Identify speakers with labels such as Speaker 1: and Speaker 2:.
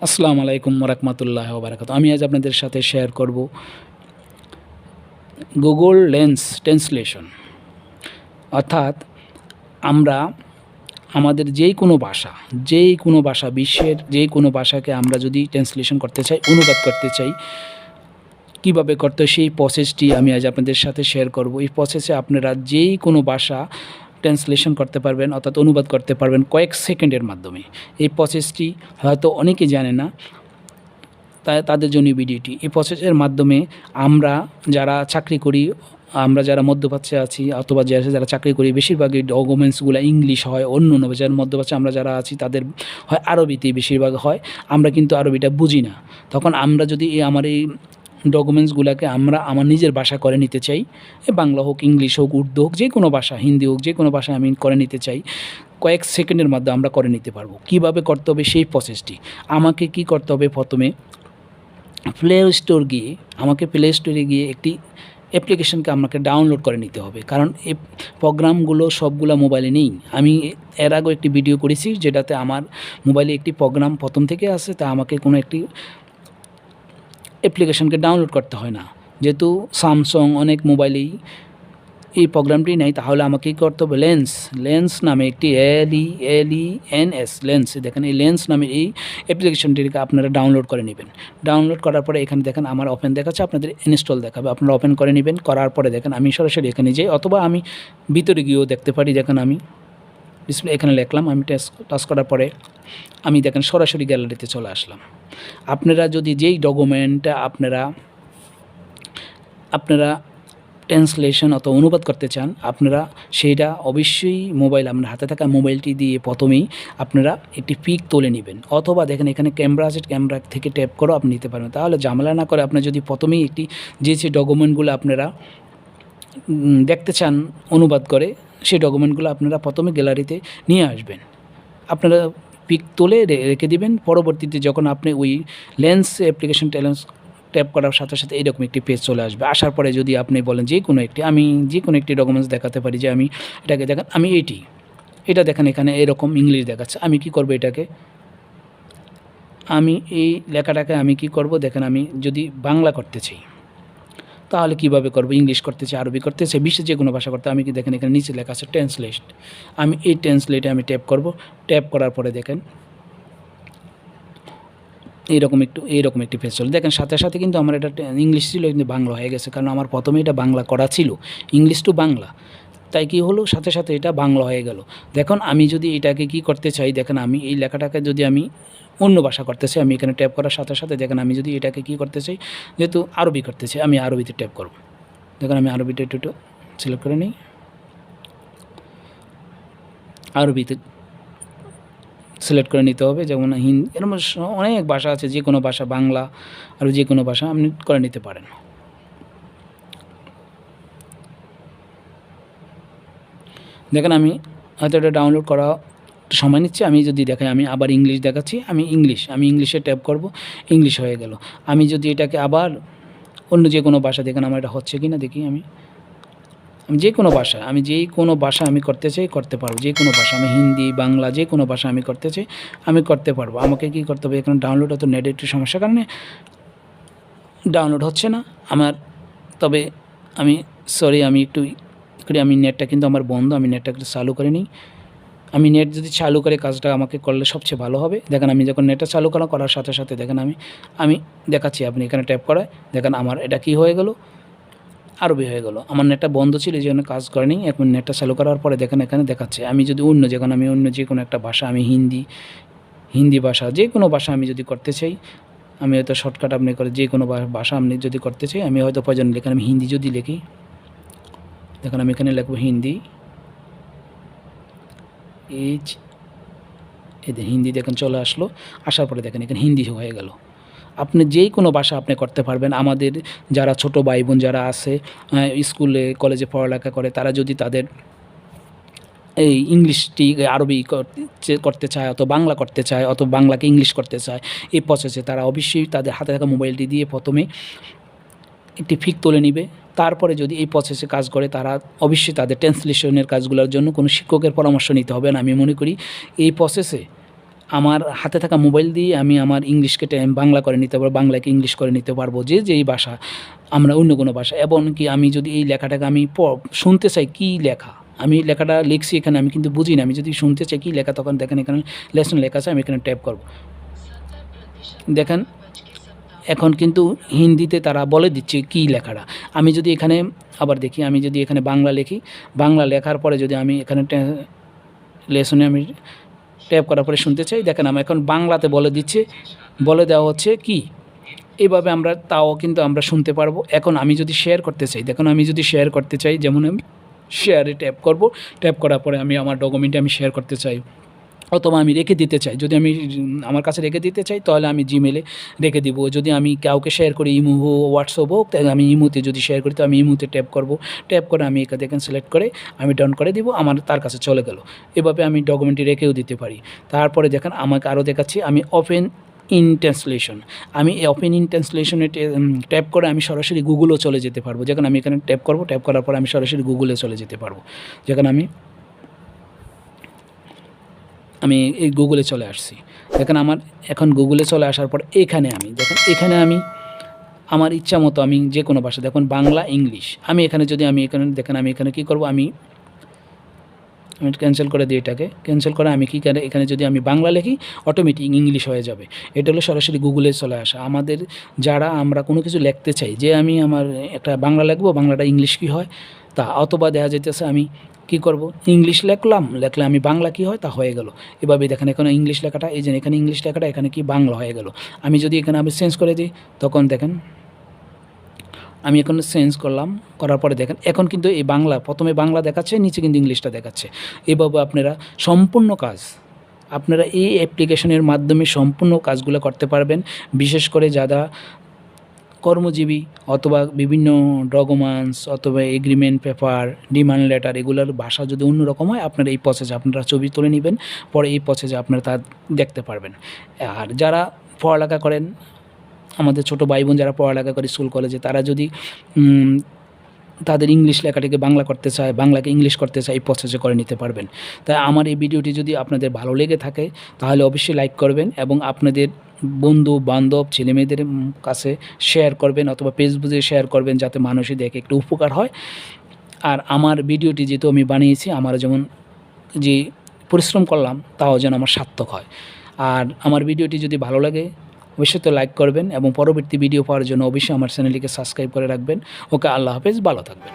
Speaker 1: আসসালামু আলাইকুম ওয়া বারাকাতুহু। আমি আজ আপনাদের সাথে শেয়ার করব গুগল লেন্স ট্রান্সলেশন। অর্থাৎ আমরা আমাদের যেই কোনো ভাষা বিশ্বের যেই কোনো ভাষাকে আমরা যদি ট্রান্সলেশন করতে চাই, অনুবাদ করতে চাই, কীভাবে করতে হয় সেই প্রসেসটি আমি আজ আপনাদের সাথে শেয়ার করব। এই প্রসেসে আপনারা যেই কোনো ভাষা ট্রান্সলেশন করতে পারবেন, অর্থাৎ অনুবাদ করতে পারবেন কয়েক সেকেন্ডের মাধ্যমে। এই প্রসেসটি হয়তো অনেকে জানে না, তাদের জন্য ভিডিওটি। এই প্রসেসের মাধ্যমে আমরা যারা চাকরি করি, আমরা যারা মধ্যপ্রাচ্যে আছি অথবা যারা চাকরি করি, বেশিরভাগই ডকুমেন্টসগুলো ইংলিশ হয়, অন্য যারা মধ্যপ্রাচ্যে আমরা যারা আছি তাদের হয় আরবিতেই বেশিরভাগ হয়। আমরা কিন্তু আরবিটা বুঝি না। তখন আমরা যদি আমার এই ডকুমেন্টসগুলোকে আমার নিজের ভাষা করে নিতে চাই, বাংলা হোক, ইংলিশ হোক, উর্দু হোক, যে কোনো ভাষা, হিন্দি হোক, যে কোনো ভাষা আমি করে নিতে চাই, কয়েক সেকেন্ডের মধ্যে আমরা করে নিতে পারবো। কীভাবে করতে হবে সেই প্রসেসটি আমাকে কি করতে হবে? প্রথমে আমাকে প্লে স্টোরে গিয়ে একটি অ্যাপ্লিকেশনকে আমাকে ডাউনলোড করে নিতে হবে, কারণ এই প্রোগ্রামগুলো সবগুলো মোবাইলে নেই। আমি এর আগেও একটি ভিডিও করেছি যেটাতে আমার মোবাইলে একটি প্রোগ্রাম প্রথম থেকে আছে, তা আমাকে কোনো একটি অ্যাপ্লিকেশনকে ডাউনলোড করতে হয় না। যেহেতু স্যামসাং অনেক মোবাইলেই এই প্রোগ্রামটি নেই, তাহলে আমাকে কী করতে হবে? লেন্স নামে একটি LENS লেন্স, দেখেন এই লেন্স নামে এই অ্যাপ্লিকেশনটিকে আপনারা ডাউনলোড করে নেবেন। ডাউনলোড করার পরে এখানে দেখেন আমার ওপেন দেখাচ্ছে, আপনাদের ইনস্টল দেখাবে, আপনারা ওপেন করে নেবেন। করার পরে দেখেন আমি সরাসরি এখানে যাই, অথবা আমি ভিতরে গিয়েও দেখতে পারি। দেখেন আমি ডিসপ্লে এখানে লিখলাম, আমি টাচ করার পরে আমি দেখেন সরাসরি গ্যালারিতে চলে আসলাম। আপনারা যদি যেই ডকুমেন্টটা আপনারা ট্রান্সলেশন অথবা অনুবাদ করতে চান, আপনারা সেইটা অবশ্যই আপনার হাতে থাকা মোবাইলটি দিয়ে প্রথমেই আপনারা একটি পিক তুলে নেবেন, অথবা দেখেন এখানে ক্যামেরা আছে, ক্যামেরা থেকে ট্যাপ করেও আপনি নিতে পারবেন। তাহলে ঝামেলা না করে আপনি যদি প্রথমেই একটি যে ডকুমেন্টগুলো আপনারা দেখতে চান অনুবাদ করে, সেই ডকুমেন্টগুলো আপনারা প্রথমে গ্যালারিতে নিয়ে আসবেন। আপনারা পিক তুলে রেখে দিবেন। পরবর্তীতে যখন আপনি ওই লেন্স অ্যাপ্লিকেশন ট্যাপ করার সাথে সাথে এরকম একটি পেজ চলে আসবে। আসার পরে যদি আপনি বলেন আমি যে কোনো একটি ডকুমেন্টস দেখাতে পারি, যে আমি এটাকে দেখেন, আমি এটা দেখেন এখানে এরকম ইংলিশ দেখাচ্ছে। আমি কি করব? আমি এই লেখাটাকে আমি কি করব? দেখেন আমি যদি বাংলা করতে চাই তাহলে কীভাবে করব? ইংলিশ করতে চাই, আরবি করতে চাই, বিশ্বের যে কোনো ভাষা করতে, আমি কি দেখেন এখানে নিচে লেখা আছে ট্রান্সলেট। আমি এই ট্রান্সলেটে আমি ট্যাপ করব। ট্যাপ করার পরে দেখেন এইরকম একটি পেজ চলে। দেখেন সাথে সাথে কিন্তু আমার এটা ইংলিশ ছিল, কিন্তু বাংলা হয়ে গেছে, কারণ আমার প্রথমে এটা বাংলা করা ছিল, ইংলিশ টু বাংলা। তাই কি হলো, সাথে সাথে এটা বাংলা হয়ে গেল। দেখুন আমি যদি এটাকে কি করতে চাই, দেখেন আমি এই লেখাটাকে যদি আমি অন্য ভাষা করতে চাই, আমি এখানে ট্যাপ করার সাথে সাথে দেখেন আমি যদি এটাকে কি করতে চাই, যেহেতু আরবি করতে চাই, আমি আরবিতে ট্যাপ করব। দেখেন আমি আরবিটা একটু সিলেক্ট করে নিই, আরবিতে সিলেক্ট করে নিতে হবে। যেমন এরকম অনেক ভাষা আছে, যে কোনো ভাষা, বাংলা আর যে কোনো ভাষা আপনি করে নিতে পারেন। দেখেন আমি হয়তো এটা ডাউনলোড করা সময় নিচ্ছে। আমি যদি দেখাই, আমি আবার ইংলিশ দেখাচ্ছি, আমি ইংলিশে ট্যাপ করব, ইংলিশ হয়ে গেল। আমি যদি এটাকে আবার অন্য যে কোনো ভাষা, দেখেন আমার এটা হচ্ছে কি না দেখি। আমি যে কোনো ভাষা আমি করতে চাই করতে পারবো। যে কোনো ভাষা, আমি হিন্দি, বাংলা, যে কোনো ভাষা আমি করতে চাই আমি করতে পারবো। আমাকে কি করতে হবে? এখানে ডাউনলোড হতো, নেটের একটু সমস্যার কারণে ডাউনলোড হচ্ছে না আমার। তবে আমি একটু করি, আমি নেটটা কিন্তু আমার বন্ধ, আমি নেটটা একটু চালু করে নিই। আমি নেট যদি চালু করে কাজটা আমাকে করলে সবচেয়ে ভালো হবে। দেখেন আমি যখন নেটটা চালু করার সাথে সাথে দেখেন আমি দেখাচ্ছি, আপনি এখানে ট্যাপ করায় দেখেন আমার এটা কি হয়ে গেল, আরবি হয়ে গেল। আমার নেটটা বন্ধ ছিল, এই জন্য কাজ করেনি। এখন নেটটা চালু করার পরে দেখেন এখানে দেখাচ্ছে। আমি যদি অন্য যে কোনো একটা ভাষা, আমি হিন্দি ভাষা, যে কোনো ভাষা আমি যদি করতে চাই, আমি হয়তো শর্টকাট আপনি করে যে কোনো ভাষা আপনি যদি করতে চাই, আমি হয়তো প্রয়োজন লিখে আমি হিন্দি যদি লিখি, দেখেন আমি এখানে লিখব হিন্দি, হিন্দি দেখেন চলে আসলো। আসার পরে দেখেন এখানে হিন্দি হয়ে গেল। আপনি যে কোনো ভাষা আপনি করতে পারবেন। আমাদের যারা ছোট ভাই বোন যারা আছে, স্কুলে কলেজে পড়ালেখা করে, তারা যদি তাদের এই ইংলিশটি আরবি করতে চায়, অথবা বাংলা করতে চায়, অথবা বাংলাকে ইংলিশ করতে চায়, এই প্রসেসে তারা অবশ্যই তাদের হাতে থাকা মোবাইলটি দিয়ে প্রথমে একটি পিক তুলে নিবে। তারপরে যদি এই প্রসেসে কাজ করে, তারা অবশ্যই তাদের ট্রান্সলেশনের কাজগুলোর জন্য কোনো শিক্ষকের পরামর্শ নিতে হবে না। আমি মনে করি এই প্রসেসে আমার হাতে থাকা মোবাইল দিয়ে আমি আমার ইংলিশকে বাংলা করে নিতে পারবো, বাংলাকে ইংলিশ করে নিতে পারবো, যেই ভাষা আমরা অন্য কোনো ভাষা। এবং কি আমি যদি এই লেখাটাকে আমি শুনতে চাই কী লেখা, আমি লেখাটা লিখছি এখানে, আমি কিন্তু বুঝি না, আমি যদি শুনতে চাই কী লেখা, তখন দেখেন এখানে লেসন লেখা আছে, আমি এখানে ট্যাপ করব। দেখেন এখন কিন্তু হিন্দিতে তারা বলে দিচ্ছে কী লেখাটা। আমি যদি এখানে আবার দেখি, আমি যদি এখানে বাংলা লিখি, বাংলা লেখার পরে যদি আমি এখানে লেসনে আমি ট্যাপ করার পরে শুনতে চাই, দেখেন আমি এখন বাংলাতে বলে দিচ্ছে, বলে দেওয়া হচ্ছে কি, এইভাবে আমরা তাও কিন্তু আমরা শুনতে পারবো। এখন আমি যদি শেয়ার করতে চাই, দেখুন আমি যদি শেয়ার করতে চাই, যেমন আমি শেয়ারে ট্যাপ করব, ট্যাপ করার পরে আমি আমার ডকুমেন্টে আমি শেয়ার করতে চাই, অথবা আমি রেখে দিতে চাই। যদি আমি আমার কাছে রেখে দিতে চাই তাহলে আমি জিমেলে রেখে দিব। যদি আমি কাউকে শেয়ার করি, ইমো হোক হোয়াটসঅ্যাপ হোক, তাহলে আমি ইমোতে যদি শেয়ার করি তো আমি ইমোতে ট্যাপ করব, ট্যাপ করে আমি এখান থেকে সিলেক্ট করে আমি ডাউন করে দিব, আমার তার কাছে চলে গেল। এভাবে আমি ডকুমেন্টটি রেখেও দিতে পারি। তারপরে দেখেন আমাকে আরও দেখাচ্ছি, আমি ওপেন ইন ট্রান্সলেশন, আমি এই ওপেন ইন ট্রান্সলেশনে ট্যাপ করে আমি সরাসরি গুগলেও চলে যেতে পারবো। যখন আমি এখানে ট্যাপ করব, ট্যাপ করার পর আমি সরাসরি গুগলে চলে যেতে পারবো। যেখানে আমি এই গুগলে চলে আসছি। দেখেন আমার এখন গুগলে চলে আসার পর এখানে আমি দেখেন, এখানে আমি আমার ইচ্ছা মতো আমি যে কোনো ভাষা, দেখুন বাংলা, ইংলিশ, আমি এখানে যদি আমি এখানে দেখেন আমি এখানে কী করব, আমি ক্যান্সেল করে দিই, এটাকে ক্যান্সেল করে আমি কী করে এখানে যদি আমি বাংলা লিখি অটোমেটিক ইংলিশ হয়ে যাবে। এটা হলো সরাসরি গুগলে চলে আসা। আমাদের যারা আমরা কোনো কিছু লিখতে চাই, যে আমি আমার একটা বাংলা লিখবো, বাংলাটা ইংলিশ কী হয় তা, অথবা দেখা যাইতেছে আমি কী করব, ইংলিশ লেখলে আমি বাংলা কী হয় তা হয়ে গেল। এভাবে দেখেন এখানে ইংলিশ লেখাটা, এই যে এখানে ইংলিশ লেখাটা, এখানে কি বাংলা হয়ে গেল। আমি যদি এখানে আমি চেঞ্জ করে দিই, তখন দেখেন আমি এখন চেঞ্জ করলাম, করার পরে দেখেন এখন কিন্তু এই বাংলা, প্রথমে বাংলা দেখাচ্ছে, নিচে কিন্তু ইংলিশটা দেখাচ্ছে। এভাবে আপনারা সম্পূর্ণ কাজ আপনারা এই অ্যাপ্লিকেশনের মাধ্যমে সম্পূর্ণ কাজগুলো করতে পারবেন। বিশেষ করে যারা কর্মজীবী অথবা বিভিন্ন ডকুমেন্টস অথবা এগ্রিমেন্ট পেপার, ডিমান্ড লেটার, এগুলোর ভাষা যদি অন্যরকম হয়, আপনারা এই প্রসেসে আপনারা ছবি তুলে নেবেন, পরে এই প্রসেসে আপনারা তা দেখতে পারবেন। আর যারা পড়ালেখা করেন, আমাদের ছোটো ভাই বোন যারা পড়ালেখা করে স্কুল কলেজে, তারা যদি তাদের ইংলিশ লেখাটিকে বাংলা করতে চায়, বাংলাকে ইংলিশ করতে চায়, এই প্রসেসে করে নিতে পারবেন। তাই আমার এই ভিডিওটি যদি আপনাদের ভালো লেগে থাকে তাহলে অবশ্যই লাইক করবেন এবং আপনাদের বন্ধু বান্ধব ছেলেমেয়েদের কাছে শেয়ার করবেন, অথবা ফেসবুকে শেয়ার করবেন, যাতে মানুষই দেখে একটু উপকার হয়। আর আমার ভিডিওটি যেহেতু আমি বানিয়েছি, আমার যেমন যে পরিশ্রম করলাম তাও যেন আমার সার্থক হয়। আর আমার ভিডিওটি যদি ভালো লাগে অবশ্যই তো লাইক করবেন এবং পরবর্তী ভিডিও পাওয়ার জন্য অবশ্যই আমার চ্যানেলটিকে সাবস্ক্রাইব করে রাখবেন। ওকে, আল্লাহ হাফেজ, ভালো থাকবেন।